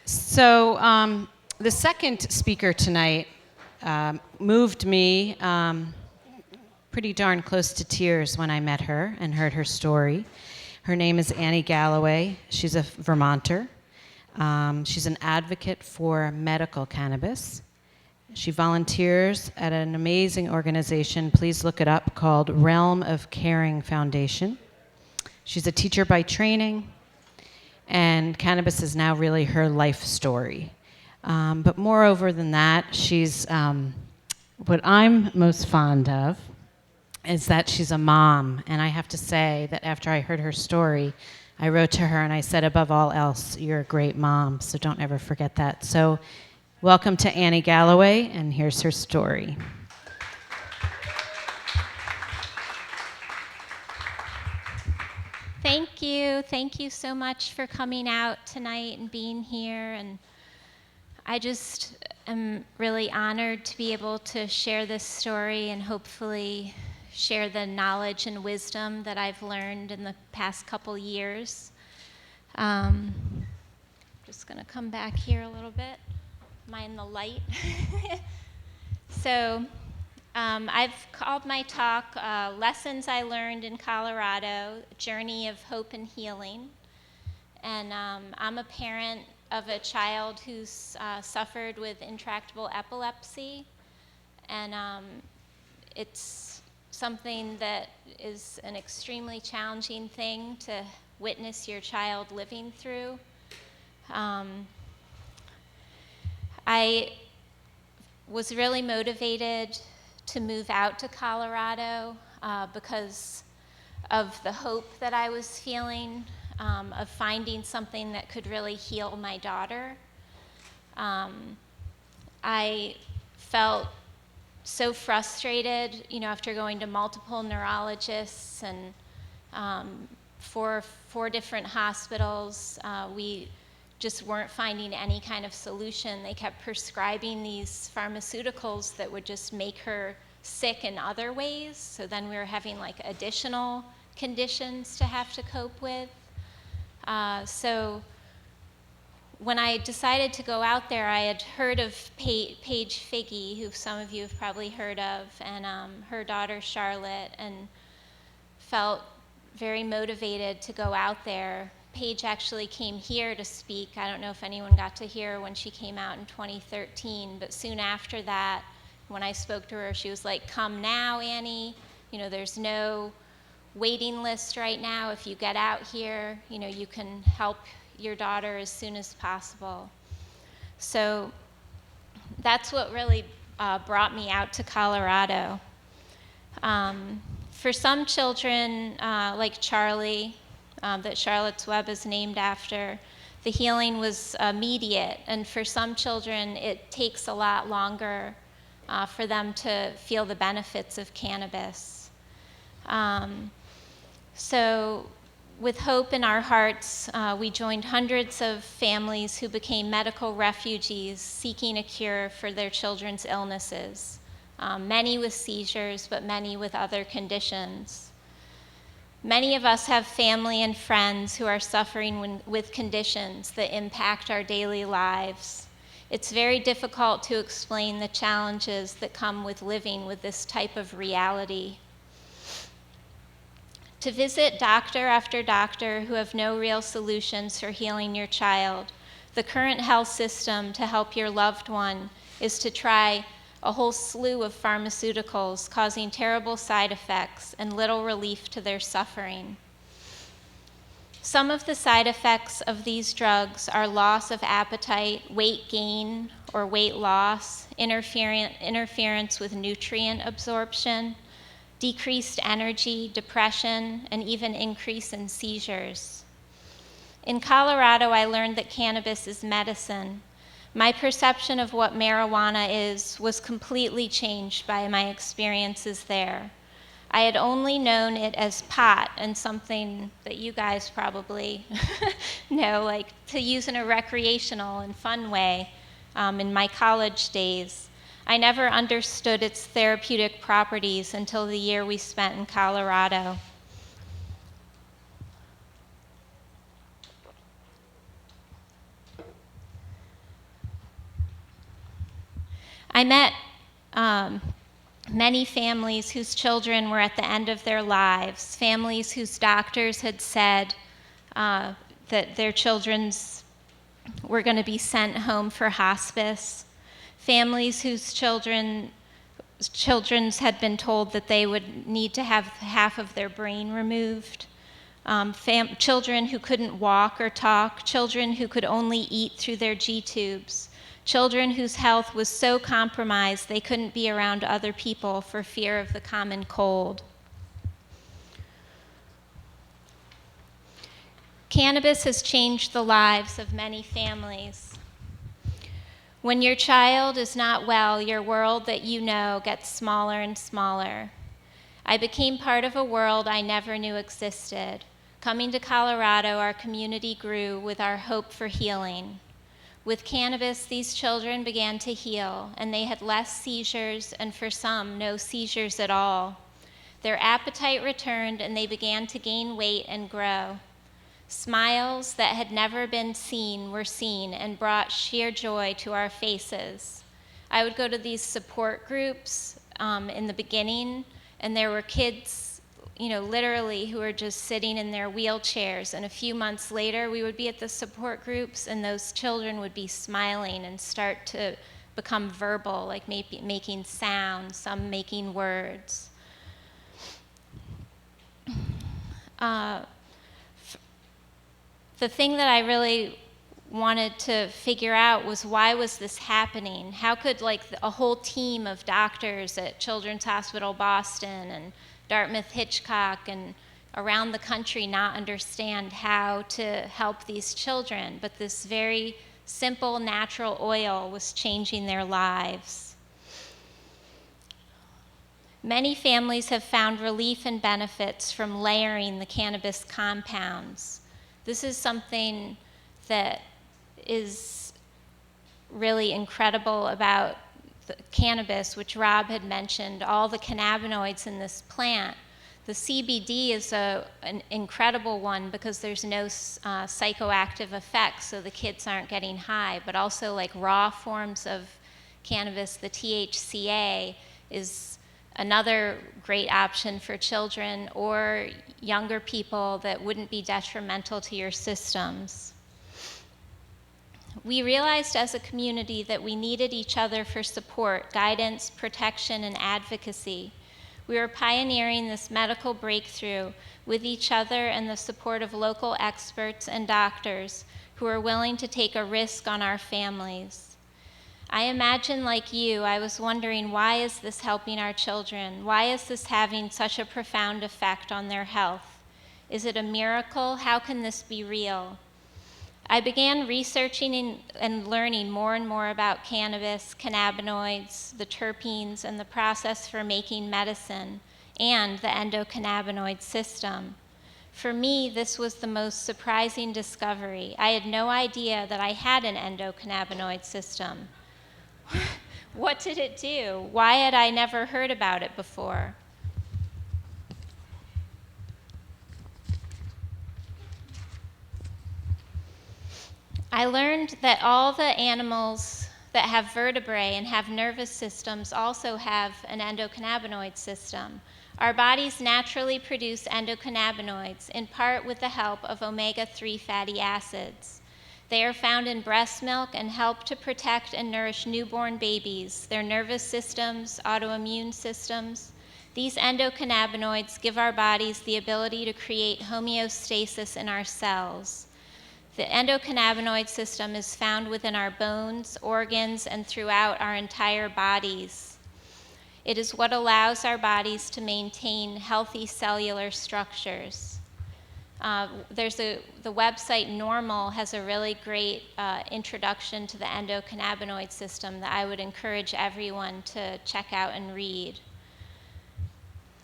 So the second speaker tonight moved me pretty darn close to tears when I met her and heard her story. Her name is Annie Galloway. She's a Vermonter. She's an advocate for medical cannabis. She volunteers at an amazing organization, please look it up, called Realm of Caring Foundation. She's a teacher by training, and cannabis is now really her life story. But moreover than that, she's, what I'm most fond of is that she's a mom. And I have to say that after I heard her story, I wrote to her and I said, above all else, you're a great mom, so don't ever forget that. So welcome to Annie Galloway, and here's her story. Thank you. Thank you so much for coming out tonight and being here. And I just am really honored to be able to share this story and hopefully share the knowledge and wisdom that I've learned in the past couple years. Just going to come back here a little bit. Am I in the light? So I've called my talk Lessons I Learned in Colorado, Journey of Hope and Healing. And I'm a parent of a child who's suffered with intractable epilepsy. And it's something that is an extremely challenging thing to witness your child living through. I was really motivated to move out to Colorado because of the hope that I was feeling of finding something that could really heal my daughter. I felt so frustrated, after going to multiple neurologists and four different hospitals. We just weren't finding any kind of solution. They kept prescribing these pharmaceuticals that would just make her sick in other ways. So then we were having additional conditions to have to cope with. So when I decided to go out there, I had heard of Paige Figge, who some of you have probably heard of, and her daughter Charlotte, and felt very motivated to go out there. Paige actually came here to speak. I don't know if anyone got to hear when she came out in 2013, but soon after that, when I spoke to her, she was like, "Come now, Annie. There's no waiting list right now. If you get out here, you can help your daughter as soon as possible." So that's what really brought me out to Colorado. For some children, like Charlie, that Charlotte's Web is named after, the healing was immediate. And for some children, it takes a lot longer for them to feel the benefits of cannabis. So with hope in our hearts, we joined hundreds of families who became medical refugees seeking a cure for their children's illnesses, many with seizures, but many with other conditions. Many of us have family and friends who are suffering with conditions that impact our daily lives. It's very difficult to explain the challenges that come with living with this type of reality. To visit doctor after doctor who have no real solutions for healing your child, the current health system to help your loved one is to try a whole slew of pharmaceuticals causing terrible side effects and little relief to their suffering. Some of the side effects of these drugs are loss of appetite, weight gain or weight loss, interference with nutrient absorption, decreased energy, depression, and even increase in seizures. In Colorado, I learned that cannabis is medicine. My perception of what marijuana is was completely changed by my experiences there. I had only known it as pot and something that you guys probably know, to use in a recreational and fun way in my college days. I never understood its therapeutic properties until the year we spent in Colorado. I met many families whose children were at the end of their lives, families whose doctors had said that their children's were going to be sent home for hospice, families whose children's had been told that they would need to have half of their brain removed, children who couldn't walk or talk, children who could only eat through their G-tubes, children whose health was so compromised they couldn't be around other people for fear of the common cold. Cannabis has changed the lives of many families. When your child is not well, your world that you know gets smaller and smaller. I became part of a world I never knew existed. Coming to Colorado, our community grew with our hope for healing. With cannabis, these children began to heal, and they had less seizures, and for some, no seizures at all. Their appetite returned, and they began to gain weight and grow. Smiles that had never been seen were seen and brought sheer joy to our faces. I would go to these support groups in the beginning, and there were kids, literally who were just sitting in their wheelchairs, and a few months later we would be at the support groups and those children would be smiling and start to become verbal, like maybe making sounds, some making words. The thing that I really wanted to figure out was, why was this happening? How could a whole team of doctors at Children's Hospital Boston and Dartmouth Hitchcock and around the country not understand how to help these children? But this very simple natural oil was changing their lives. Many families have found relief and benefits from layering the cannabis compounds. This is something that is really incredible about the cannabis, which Rob had mentioned, all the cannabinoids in this plant. The CBD is an incredible one because there's no psychoactive effects, so the kids aren't getting high, but also like raw forms of cannabis, the THCA is another great option for children or younger people that wouldn't be detrimental to your systems. We realized as a community that we needed each other for support, guidance, protection, and advocacy. We were pioneering this medical breakthrough with each other and the support of local experts and doctors who are willing to take a risk on our families. I imagine, like you, I was wondering, why is this helping our children? Why is this having such a profound effect on their health? Is it a miracle? How can this be real? I began researching and learning more and more about cannabis, cannabinoids, the terpenes, and the process for making medicine, and the endocannabinoid system. For me, this was the most surprising discovery. I had no idea that I had an endocannabinoid system. What did it do? Why had I never heard about it before? I learned that all the animals that have vertebrae and have nervous systems also have an endocannabinoid system. Our bodies naturally produce endocannabinoids, in part with the help of omega-3 fatty acids. They are found in breast milk and help to protect and nourish newborn babies, their nervous systems, autoimmune systems. These endocannabinoids give our bodies the ability to create homeostasis in our cells. The endocannabinoid system is found within our bones, organs, and throughout our entire bodies. It is what allows our bodies to maintain healthy cellular structures. The website Normal has a really great introduction to the endocannabinoid system that I would encourage everyone to check out and read.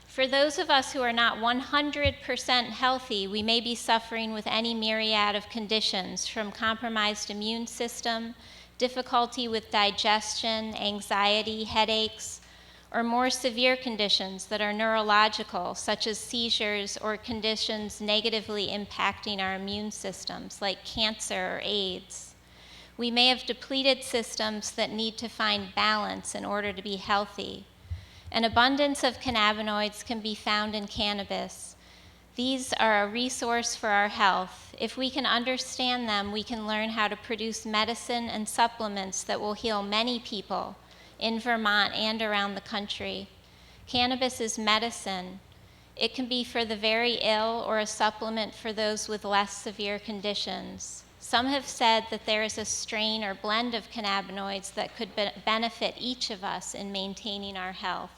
For those of us who are not 100% healthy, we may be suffering with any myriad of conditions, from compromised immune system, difficulty with digestion, anxiety, headaches, or more severe conditions that are neurological, such as seizures or conditions negatively impacting our immune systems, like cancer or AIDS. We may have depleted systems that need to find balance in order to be healthy. An abundance of cannabinoids can be found in cannabis. These are a resource for our health. If we can understand them, we can learn how to produce medicine and supplements that will heal many people in Vermont and around the country. Cannabis is medicine. It can be for the very ill or a supplement for those with less severe conditions. Some have said that there is a strain or blend of cannabinoids that could benefit each of us in maintaining our health.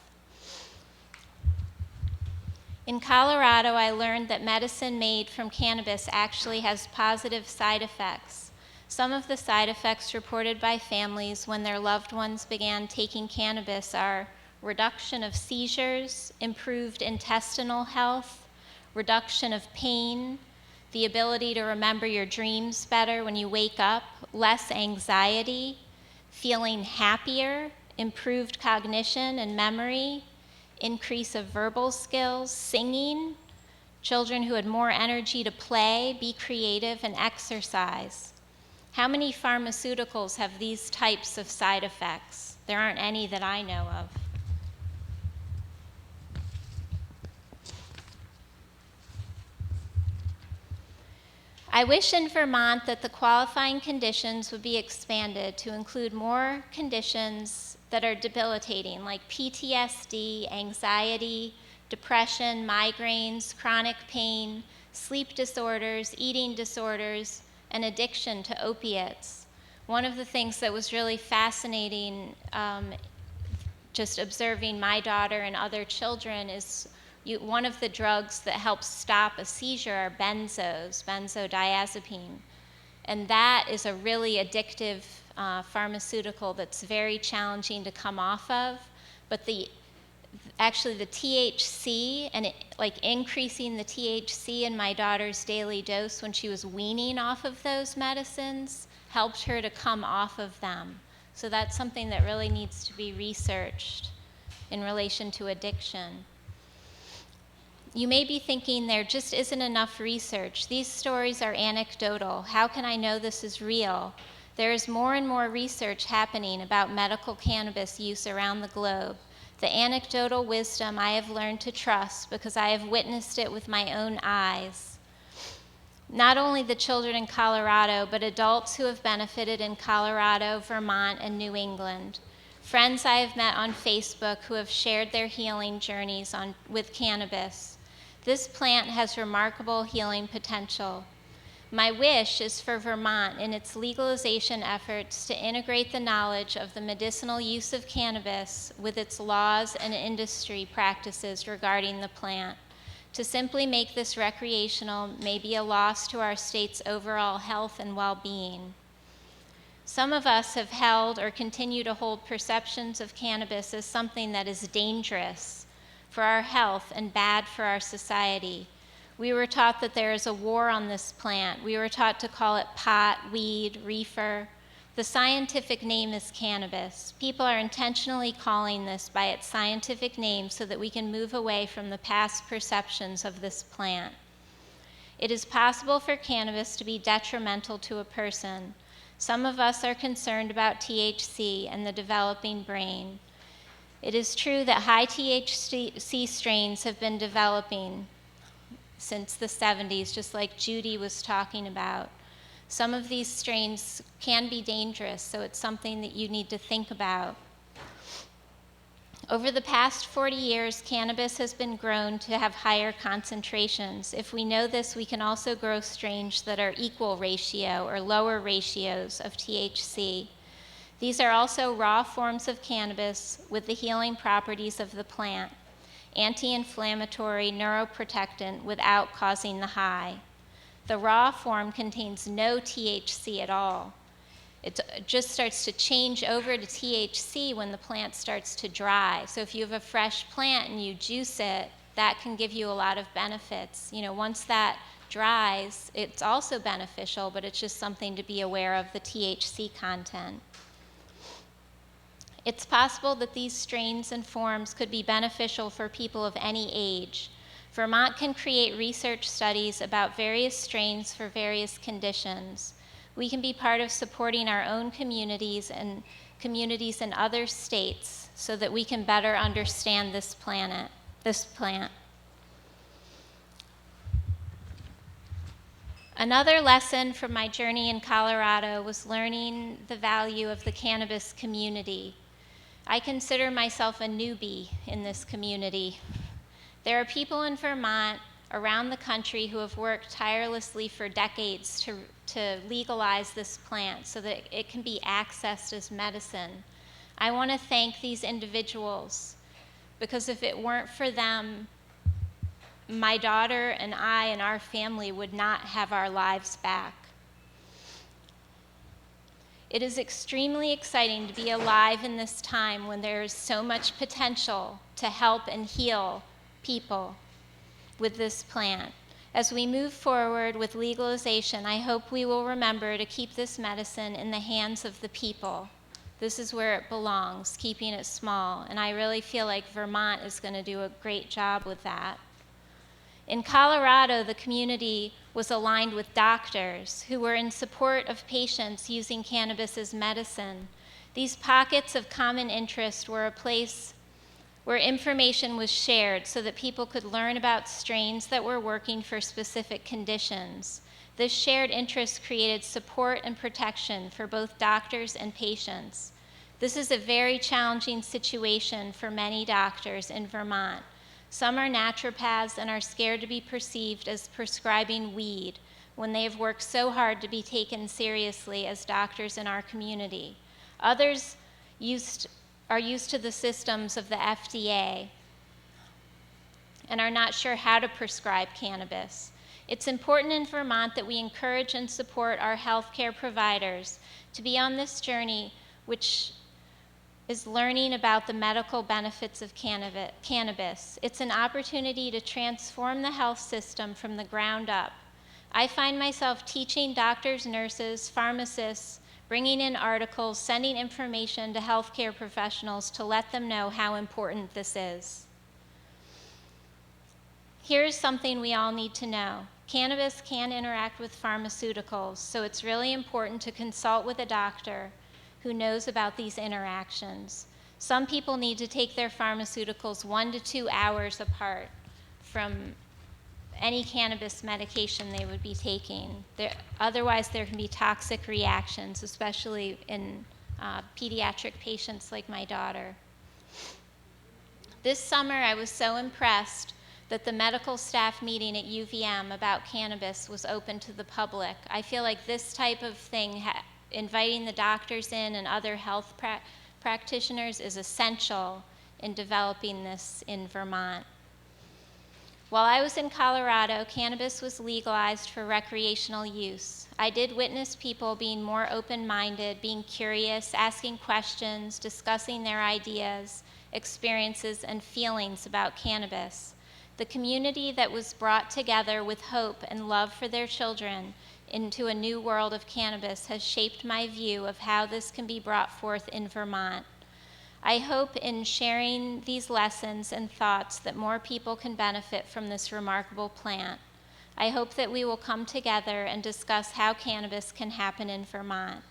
In Colorado, I learned that medicine made from cannabis actually has positive side effects. Some of the side effects reported by families when their loved ones began taking cannabis are reduction of seizures, improved intestinal health, reduction of pain, the ability to remember your dreams better when you wake up, less anxiety, feeling happier, improved cognition and memory, increase of verbal skills, singing, children who had more energy to play, be creative, and exercise. How many pharmaceuticals have these types of side effects? There aren't any that I know of. I wish in Vermont that the qualifying conditions would be expanded to include more conditions that are debilitating, like PTSD, anxiety, depression, migraines, chronic pain, sleep disorders, eating disorders, and addiction to opiates. One of the things that was really fascinating, just observing my daughter and other children, is one of the drugs that helps stop a seizure are benzos, benzodiazepine. And that is a really addictive pharmaceutical that's very challenging to come off of. But actually the THC, and increasing the THC in my daughter's daily dose when she was weaning off of those medicines helped her to come off of them. So that's something that really needs to be researched in relation to addiction. You may be thinking there just isn't enough research. These stories are anecdotal. How can I know this is real? There is more and more research happening about medical cannabis use around the globe. The anecdotal wisdom I have learned to trust because I have witnessed it with my own eyes. Not only the children in Colorado, but adults who have benefited in Colorado, Vermont, and New England. Friends I have met on Facebook who have shared their healing journeys with cannabis. This plant has remarkable healing potential. My wish is for Vermont in its legalization efforts to integrate the knowledge of the medicinal use of cannabis with its laws and industry practices regarding the plant. To simply make this recreational may be a loss to our state's overall health and well-being. Some of us have held or continue to hold perceptions of cannabis as something that is dangerous for our health and bad for our society. We were taught that there is a war on this plant. We were taught to call it pot, weed, reefer. The scientific name is cannabis. People are intentionally calling this by its scientific name so that we can move away from the past perceptions of this plant. It is possible for cannabis to be detrimental to a person. Some of us are concerned about THC and the developing brain. It is true that high THC strains have been developing since the 70s, just like Judy was talking about. Some of these strains can be dangerous, so it's something that you need to think about. Over the past 40 years, cannabis has been grown to have higher concentrations. If we know this, we can also grow strains that are equal ratio or lower ratios of THC. These are also raw forms of cannabis with the healing properties of the plant, anti-inflammatory, neuroprotectant without causing the high. The raw form contains no THC at all. It just starts to change over to THC when the plant starts to dry. So if you have a fresh plant and you juice it, that can give you a lot of benefits. Once that dries, it's also beneficial, but it's just something to be aware of, the THC content. It's possible that these strains and forms could be beneficial for people of any age. Vermont can create research studies about various strains for various conditions. We can be part of supporting our own communities and communities in other states so that we can better understand this plant. Another lesson from my journey in Colorado was learning the value of the cannabis community. I consider myself a newbie in this community. There are people in Vermont, around the country, who have worked tirelessly for decades to legalize this plant so that it can be accessed as medicine. I want to thank these individuals, because if it weren't for them, my daughter and I and our family would not have our lives back. It is extremely exciting to be alive in this time when there is so much potential to help and heal people with this plant. As we move forward with legalization, I hope we will remember to keep this medicine in the hands of the people. This is where it belongs, keeping it small, and I really feel like Vermont is going to do a great job with that. In Colorado, the community was aligned with doctors who were in support of patients using cannabis as medicine. These pockets of common interest were a place where information was shared so that people could learn about strains that were working for specific conditions. This shared interest created support and protection for both doctors and patients. This is a very challenging situation for many doctors in Vermont. Some are naturopaths and are scared to be perceived as prescribing weed when they have worked so hard to be taken seriously as doctors in our community. Others are used to the systems of the FDA and are not sure how to prescribe cannabis. It's important in Vermont that we encourage and support our healthcare providers to be on this journey, which is learning about the medical benefits of cannabis. It's an opportunity to transform the health system from the ground up. I find myself teaching doctors, nurses, pharmacists, bringing in articles, sending information to healthcare professionals to let them know how important this is. Here's something we all need to know. Cannabis can interact with pharmaceuticals, so it's really important to consult with a doctor who knows about these interactions. Some people need to take their pharmaceuticals 1 to 2 hours apart from any cannabis medication they would be taking. Otherwise, there can be toxic reactions, especially in pediatric patients like my daughter. This summer, I was so impressed that the medical staff meeting at UVM about cannabis was open to the public. I feel like this type of thing, inviting the doctors in and other health practitioners, is essential in developing this in Vermont. While I was in Colorado, cannabis was legalized for recreational use. I did witness people being more open-minded, being curious, asking questions, discussing their ideas, experiences, and feelings about cannabis. The community that was brought together with hope and love for their children into a new world of cannabis has shaped my view of how this can be brought forth in Vermont. I hope in sharing these lessons and thoughts that more people can benefit from this remarkable plant. I hope that we will come together and discuss how cannabis can happen in Vermont.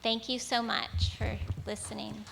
Thank you so much for listening.